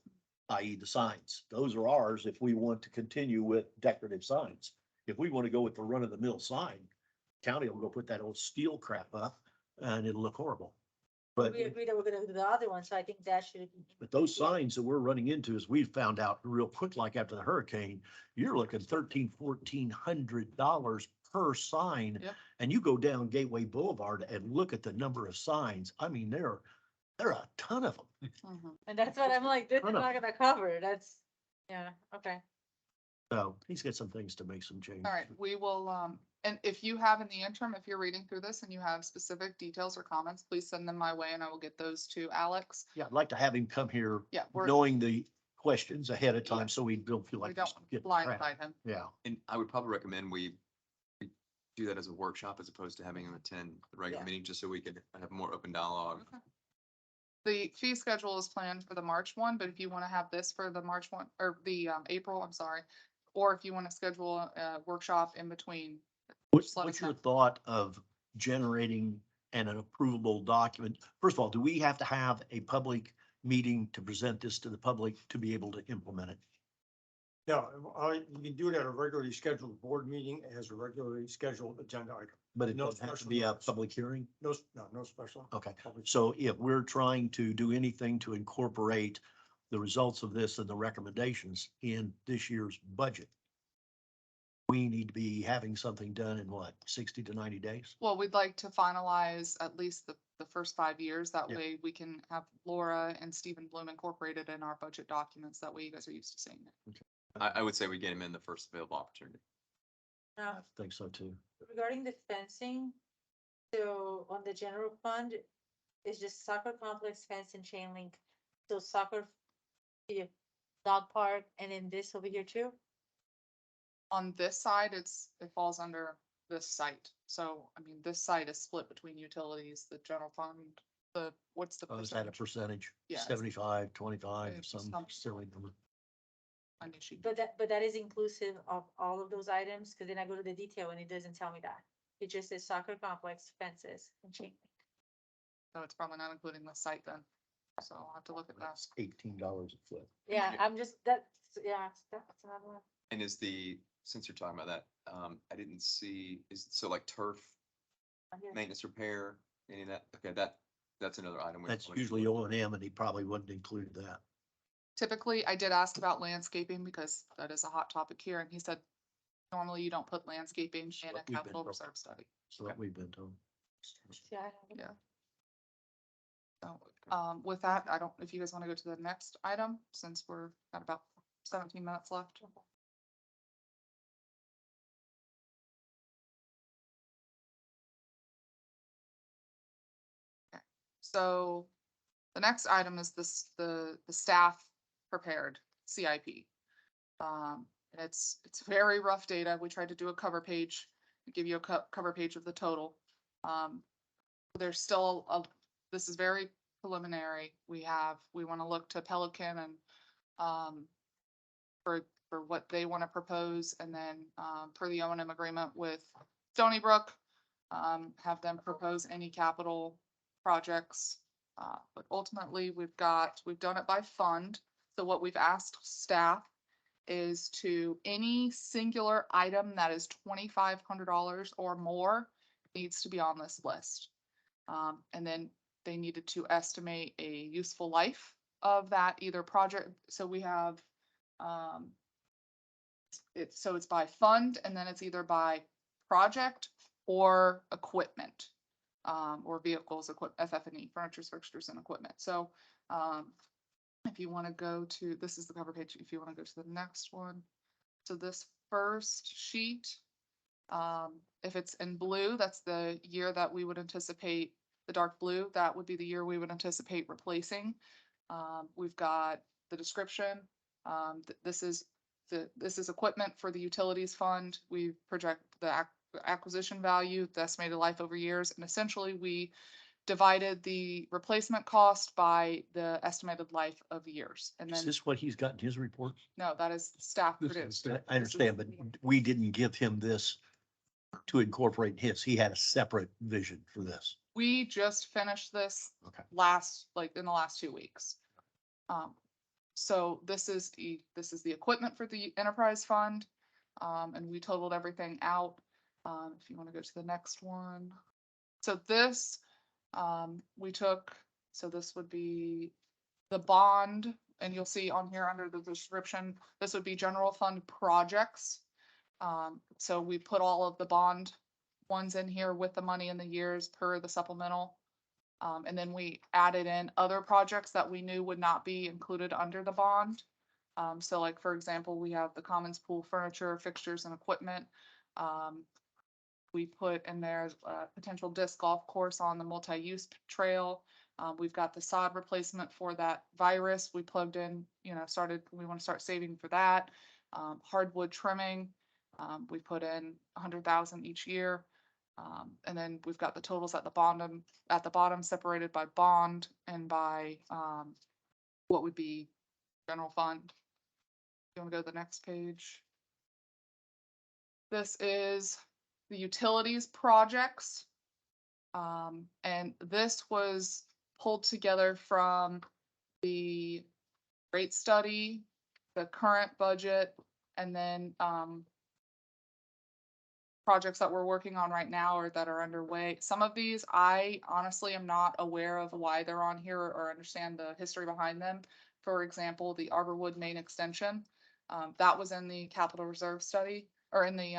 E: i.e. the signs. Those are ours if we want to continue with decorative signs. If we want to go with the run-of-the-mill sign, county will go put that old steel crap up and it'll look horrible. But
A: We agreed that we're gonna do the other one, so I think that should.
E: But those signs that we're running into, as we found out real quick, like after the hurricane, you're looking $1,300-$1,400 per sign.
C: Yep.
E: And you go down Gateway Boulevard and look at the number of signs. I mean, there are a ton of them.
C: Mhm.
A: And that's what I'm like, this is
E: I know.
A: not gonna cover, that's, yeah, okay.
E: So he's got some things to make some change.
C: All right, we will, and if you have in the interim, if you're reading through this and you have specific details or comments, please send them my way and I will get those to Alex.
E: Yeah, I'd like to have him come here
C: Yeah, we're,
E: knowing the questions ahead of
C: Yeah.
E: time, so we don't feel
C: we
E: like.
C: don't
E: we get trapped.
C: blindside him.
E: Yeah,
G: And I would probably recommend we do that as a workshop as opposed to having them attend the regular
A: Yeah.
G: meeting, just so we could have more open dialogue.
C: Okay. The fee schedule is planned for the March one, but if you want to have this for the March one, or the, April, I'm sorry. Or if you want to schedule a workshop in between. Just let
E: What's
C: us
E: your
C: know.
E: thought of generating an approvable document? First of all, do we have to have a public meeting to present this to the public to be able to implement it?
H: Yeah, you can do it at a regularly scheduled board meeting as a regularly scheduled agenda item.
E: But it
H: No
E: doesn't have to
H: special
E: be a
H: notice.
E: public hearing?
H: No special.
E: Okay,
H: public-
E: so if we're trying to do anything to incorporate the results of this and the recommendations in this year's budget, we need to be having something done in what, 60 to 90 days?
C: Well, we'd like to finalize at least the first 5 years. That
E: Yeah.
C: way we can have Laura and Stephen Bloom incorporated in our budget documents. That way you guys are used to seeing it.
G: I would say we get him in the first available opportunity.
E: I
A: Now,
E: think so too.
A: regarding the fencing, so on the general fund, it's just soccer complex fence and chain link. So soccer, the dog park, and then this over here too.
C: On this side, it falls under this site. So, I mean, this site is split between utilities, the general fund, what's the
E: Is that a
C: percentage?
E: percentage?
C: Yeah, it's-
E: 75, 25,
C: It's
E: some
C: some-
E: silly number.
C: I knew she-
A: But that is inclusive of all of those items, because then I go to the detail and it doesn't tell me that. It just says soccer complex, fences, and chain link.
C: So it's probably not including the site then. So I'll have to look at that.
E: That's $18 a foot.
A: Yeah, I'm just, that's another one.
G: And since you're talking about that, I didn't see, so like turf,
A: on here.
G: maintenance, repair, any of that? Okay, that's another item. we
E: That's
G: probably should
E: usually
G: look
E: O and M, and he probably wouldn't include that.
C: Typically, I did ask about landscaping because that is a hot topic here, and he said normally you don't put landscaping in a
E: what we've been
C: capital
E: told.
C: reserve study.
E: So that we've been told.
A: Yeah, I have it.
C: Yeah. So, with that, I don't, if you guys want to go to the next item, since we're at about 17 minutes left. Okay. So the next item is this, the staff prepared CIP. And it's very rough data. We tried to do a cover page, give you a cover page of the total. There's still this is very preliminary. We want to look to Pelican and, for what they want to propose, and then, per the O&M agreement with Stony Brook, have them propose any capital projects But ultimately, we've done it by fund. So what we've asked staff is to any singular item that is $2,500 or more needs to be on this list. And then they needed to estimate a useful life of that either project. So we have, it's by fund and then it's either by project or equipment. Or vehicles, FF&E, furniture, fixtures and equipment. So, if you want to go to, this is the cover page, if you want to go to the next one. So this first sheet, if it's in blue, that's the year that we would anticipate, the dark blue, that would be the year we would anticipate replacing. We've got the description. This is equipment for the utilities fund. We project the acquisition value, the estimated life over years, and essentially we divided the replacement cost by the estimated life of years. And
E: Is
C: then,
E: this what he's got in his report?
C: no, that is staff
D: This is
C: produced.
D: staff.
E: I understand, but we didn't give him this to incorporate in his. He had a separate vision for this.
C: We just finished this
E: Okay.
C: in the last 2 weeks. So this is the equipment for the enterprise fund. And we totaled everything out. If you want to go to the next one. So this, so this would be the bond, and you'll see on here under the description, this would be general fund projects. So we put all of the bond ones in here with the money in the years per the supplemental. And then we added in other projects that we knew would not be included under the bond. So like, for example, we have the Commons Pool furniture, fixtures and equipment. We put in there a potential disc golf course on the multi-use trail. We've got the sod replacement for that virus. We plugged in, we want to start saving for that. Hardwood trimming, we put in 100,000 each year. And then we've got the totals at the bottom separated by bond and by, what would be general fund. You want to go to the next page? This is the utilities projects. And this was pulled together from the rate study, the current budget, and then, projects that we're working on right now or that are underway. Some of these, I honestly am not aware of why they're on here or understand the history behind them. For example, the Arborwood main extension, that was in the capital reserve study or in the,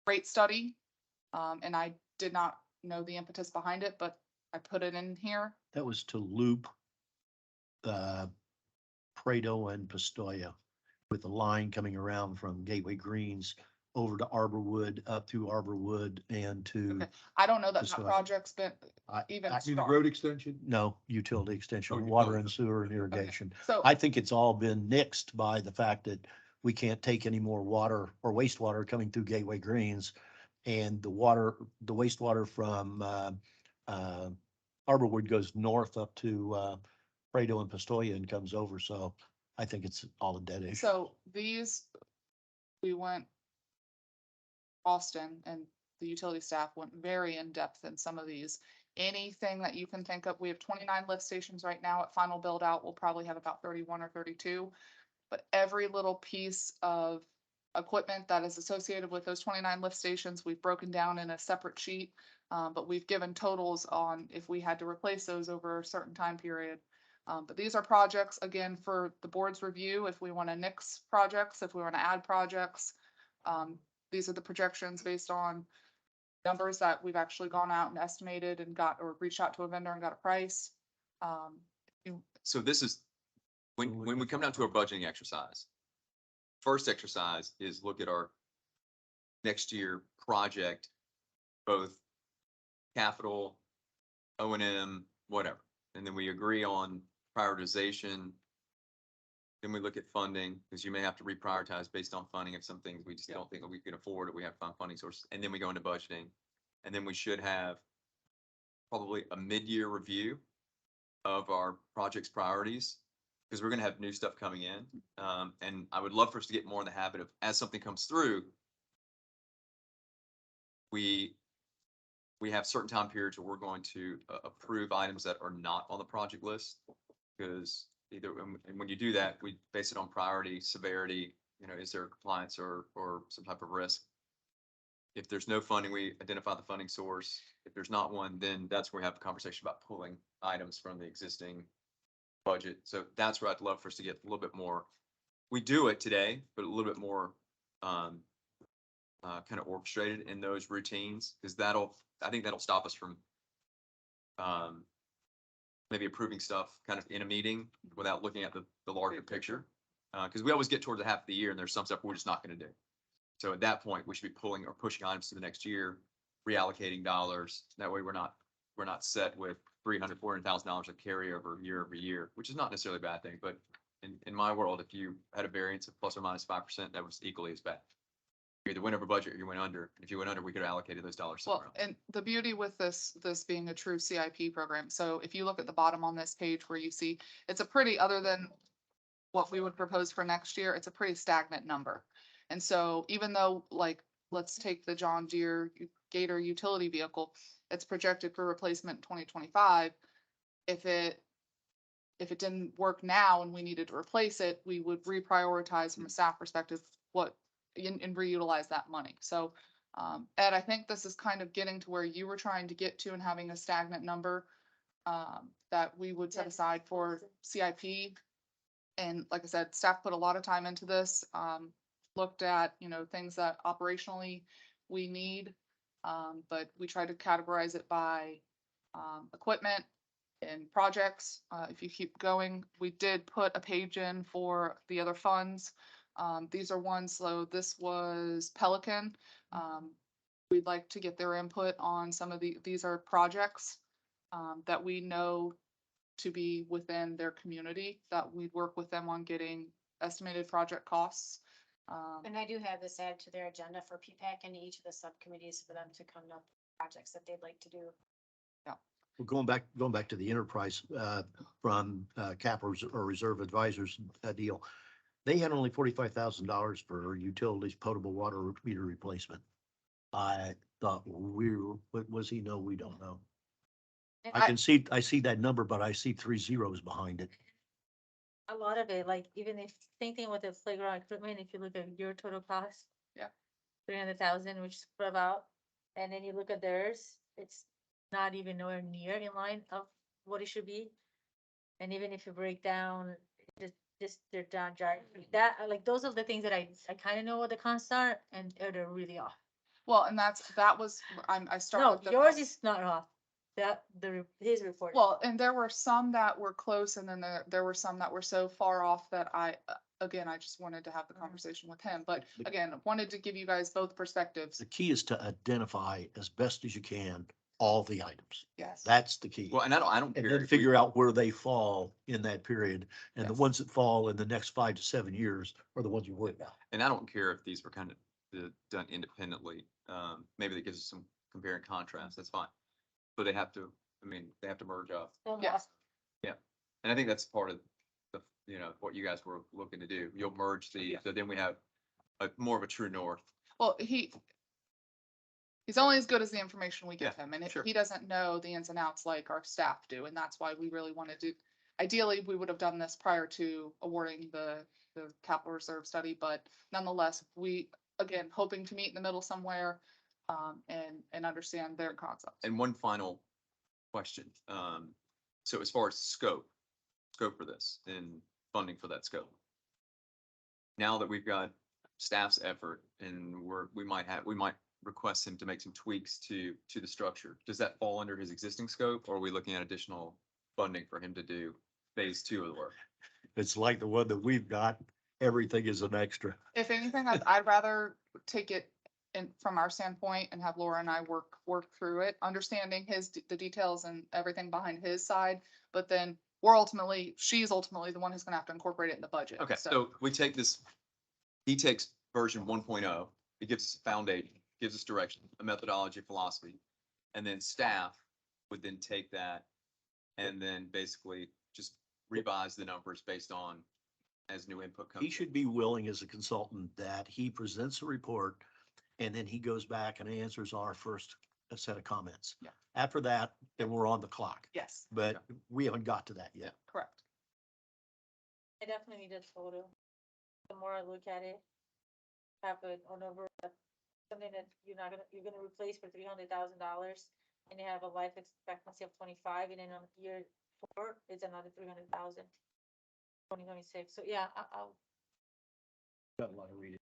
C: rate study. And I did not know the impetus behind it, but I put it in here.
E: That was to loop Prado and Pistoia with the line coming around from Gateway Greens over to Arborwood, up through Arborwood and to,
C: Okay. I don't know that
E: This
C: that
E: way.
C: project's been
E: I-
C: even
E: I-
D: I mean, the
C: started.
D: road extension?
E: no, utility extension,
D: Oh,
E: water
D: utility.
E: and sewer and irrigation.
C: So
E: I think it's all been nixed by the fact that we can't take any more water or wastewater coming through Gateway Greens. And the wastewater from Arborwood goes north up to Prado and Pistoia and comes over. So I think it's all a dead issue.
C: So these, we went, Austin and the utility staff went very in depth in some of these. Anything that you can think of, we have 29 lift stations right now. At final build out, we'll probably have about 31 or 32. But every little piece of equipment that is associated with those 29 lift stations, we've broken down in a separate sheet. But we've given totals on if we had to replace those over a certain time period. But these are projects, again, for the board's review, if we want to nix projects, if we want to add projects. These are the projections based on numbers that we've actually gone out and estimated and got, or reached out to a vendor and got a price.
G: So this is, when we come down to our budgeting exercise, first exercise is look at our next year project, both capital, O&M, whatever. And then we agree on prioritization. Then we look at funding, because you may have to reprioritize based on funding of some things we just don't think that we can afford, or we have to find funding sources. And then we go into budgeting. And then we should have probably a mid-year review of our project's priorities, because we're gonna have new stuff coming in. And I would love for us to get more in the habit of, as something comes through, we we have certain time periods where we're going to approve items that are not on the project list. Because either, and when you do that, we base it on priority, severity, is there compliance or some type of risk? If there's no funding, we identify the funding source. If there's not one, then that's where we have a conversation about pulling items from the existing budget. So that's where I'd love for us to get a little bit more. We do it today, but a little bit more kind of orchestrated in those routines, because I think that'll stop us from maybe approving stuff kind of in a meeting without looking at the larger picture. Because we always get towards the half of the year and there's some stuff we're just not going to do. So at that point, we should be pulling or pushing items to the next year, reallocating dollars. That way we're not set with $300,000-$400,000 of carryover year over year, which is not necessarily a bad thing, but in my world, if you had a variance of plus or minus 5%, that was equally as bad. You either went over budget or you went under. And if you went under, we could have allocated those dollars
C: Well,
G: somewhere else.
C: and the beauty with this being a true CIP program, so if you look at the bottom on this page where you see, it's a pretty, other than what we would propose for next year, it's a pretty stagnant number. And so even though, like, let's take the John Deere Gator utility vehicle, it's projected for replacement in 2025. If it didn't work now and we needed to replace it, we would reprioritize from a staff perspective and reutilize that money. So Ed, I think this is kind of getting to where you were trying to get to and having a stagnant number that we would set aside for CIP. And like I said, staff put a lot of time into this, looked at, things that operationally we need. But we tried to categorize it by equipment and projects. If you keep going, we did put a page in for the other funds. These are ones, so this was Pelican. We'd like to get their input on some of these are projects that we know to be within their community, that we'd work with them on getting estimated project costs.
F: And I do have this added to their agenda for PPAC and each of the subcommittees for them to come up with projects that they'd like to do.
E: Well, going back to the enterprise, from, capital or reserve advisors, deal. They had only $45,000 for utilities potable water meter replacement. I thought what was he? No, we don't know.
A: And
E: I see that number, but I see 3 zeros behind it.
A: a lot of it, like even if, same thing with the playground equipment, if you look at your total cost.
C: Yeah.
A: 300,000, which is spread out, and then you look at theirs, it's not even nowhere near in line of what it should be. And even if you break down, just they're down giant, that, like, those are the things that I kind of know what the costs are, and they're really off.
C: Well, and I started.
A: No,
C: with the-
A: yours is not off, his report.
C: Well, and there were some that were close and then there were some that were so far off that I just wanted to have the conversation with him. But again, wanted to give you guys both perspectives.
E: The key is to identify as best as you can all the items.
C: Yes.
E: That's the key.
G: Well, and I don't
E: And
G: care.
E: then figure out where they fall in that period. And the
C: Yes.
E: ones that fall in the next 5 to 7 years are the ones you worry about.
G: And I don't care if these were kind of done independently. Maybe that gives us some compare and contrast. That's fine. But they have to merge up.
C: Yes.
G: And I think that's part of the, what you guys were looking to do. You'll merge so then we have more of a true north.
C: Well, he's only as good as the information we give
G: Yeah,
C: him. And if
G: sure.
C: he doesn't know the ins and outs like our staff do, and that's why we really wanted to, ideally, we would have done this prior to awarding the capital reserve study, but nonetheless, again, hoping to meet in the middle somewhere, and understand their concepts.
G: And one final question. So as far as scope for this and funding for that scope. Now that we've got staff's effort and we might request him to make some tweaks to the structure. Does that fall under his existing scope, or are we looking at additional funding for him to do phase 2 of the work?
E: It's like the one that we've got, everything is an extra.
C: If anything, I'd rather take it from our standpoint and have Laura and I work through it, understanding the details and everything behind his side. But then she's ultimately the one who's gonna have to incorporate it in the budget.
G: Okay, so we take this, he takes version 1.0, it gives us a foundation, gives us direction, a methodology, philosophy. And then staff would then take that and then basically just revise the numbers based on as new input comes.
E: He should be willing as a consultant that he presents a report and then he goes back and answers our first a set of comments.
C: Yeah.
E: After that, then we're on the clock,
C: Yes,
E: but we haven't got to that yet.
C: correct.
A: I definitely need a photo. The more I look at it, have it on over, something that you're gonna replace for $300,000 and you have a life expectancy of 25, and then on year 4, it's another 300,000. 2026, so yeah, I'll,
E: Got a lot of reading.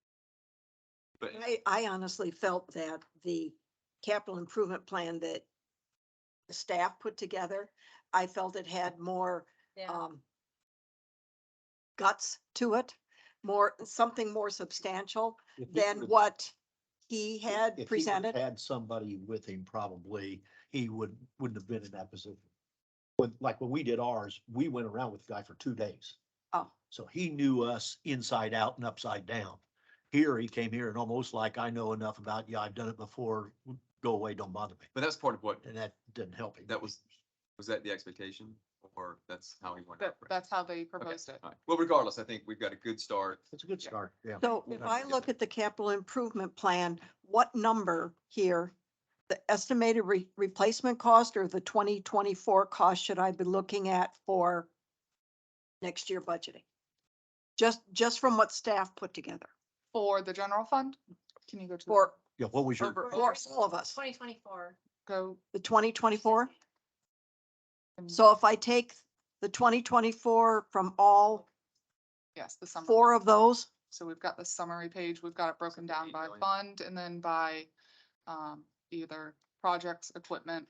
G: But
B: I honestly felt that the capital improvement plan that the staff put together, I felt it had more,
A: yeah,
B: guts to it, something more substantial
E: If he
B: than
E: would've-
B: what he had
E: if he would've
B: presented.
E: Had somebody with him, probably, he wouldn't have been in that position. When we did ours, we went around with the guy for 2 days.
B: Oh,
E: So he knew us inside out and upside down. Here, he came here and almost like, I know enough about you, I've done it before, go away, don't bother me.
G: that's part of what,
E: And that didn't help him.
G: was that the expectation, or that's how he wanted to operate?
C: That's how they
G: Okay,
C: proposed it.
G: all right. Well, regardless, I think we've got a good start.
E: It's a good start, yeah.
B: so
G: Yeah.
B: if I look at the capital improvement plan, what number here, the estimated replacement cost or the 2024 cost should I be looking at for next year budgeting? Just from what staff put together
C: For the general fund, can you go to? the-
B: for,
E: Yeah, what was your,
C: Over-
B: for all of us,
F: 2024.
C: Go.
B: the 2024?
C: and-
B: So if I take the 2024 from all
C: Yes, the summary.
B: 4 of those,
C: So we've got the summary page, we've got it broken down
G: 8
C: by
G: million.
C: fund and then by either projects, equipment.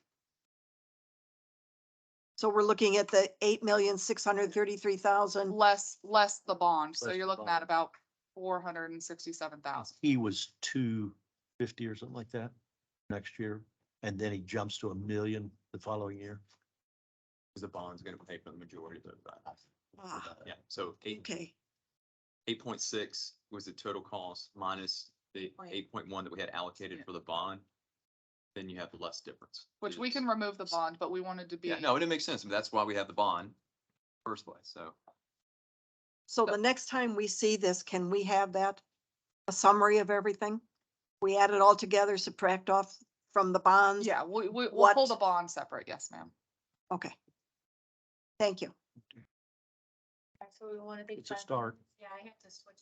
B: so we're looking at the 8,633,000.
C: Less the bond, so
E: Less
C: you're
E: the
C: looking
E: bond.
C: at about 467,000.
E: he was 250 or something like that next year. And then he jumps to 1 million the following year.
G: Because the bond's gonna pay for the majority of that.
B: Ah,
G: Yeah, so
B: okay,
G: 8.6 was the total cost minus the 8.1 that we had allocated for the bond. Then you have the less difference.
C: Which we can remove the bond, but we wanted to be.
G: Yeah, no, and it makes sense. I mean, that's why we have the bond first place, so.
B: so the next time we see this, can we have that, a summary of everything? We add it all together, subtract off from the bonds?
C: Yeah, we'll pull
B: What-
C: the bond separate, yes, ma'am.
B: Okay. Thank you.
A: alright, so we wanna take.
E: It's a
A: 5
E: start.
A: minutes.
F: Yeah, I have to switch.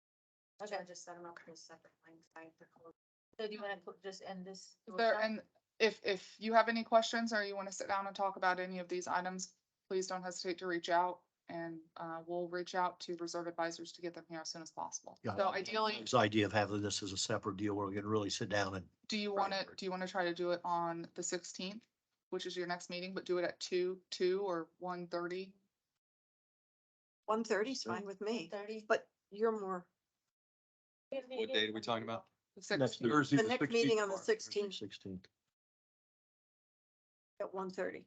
A: Okay.
F: I just set them up in a separate link. I have to close.
A: So do you wanna just end this?
C: There,
A: workshop?
C: and if you have any questions or you want to sit down and talk about any of these items, please don't hesitate to reach out. And we'll reach out to reserve advisors to get them here as soon as possible.
E: Yeah.
C: So ideally,
E: His idea of having this as a separate deal where we can really sit down and
C: do you want to try to do it on the 16th, which is your next meeting, but do it at 2 or 1:30?
B: 1:30 is fine with me,
A: 30.
B: but you're more,
G: What date are we talking about?
C: The
E: Next
C: 16th.
D: Thursday,
B: the
D: the
B: next meeting
D: 16th.
B: on the 16th
E: 16th.
B: at 1:30.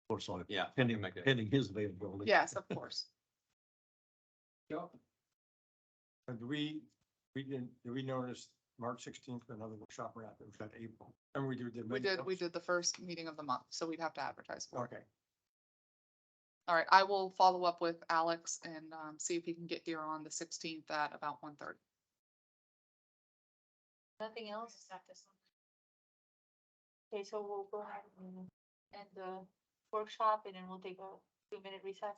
E: Of course, on
G: Yeah.
E: pending,
G: make it.
E: pending his availability.
C: Yes, of course.
H: And did we notice March 16th, another workshop wrap, it was that April, and we did.
C: We did the first meeting of the month, so we'd have to advertise for it.
H: Okay,
C: All right, I will follow up with Alex and see if he can get here on the 16th at about 1:30.
A: Nothing else? Okay, so we'll go ahead and end the workshop and then we'll take a 2-minute recess.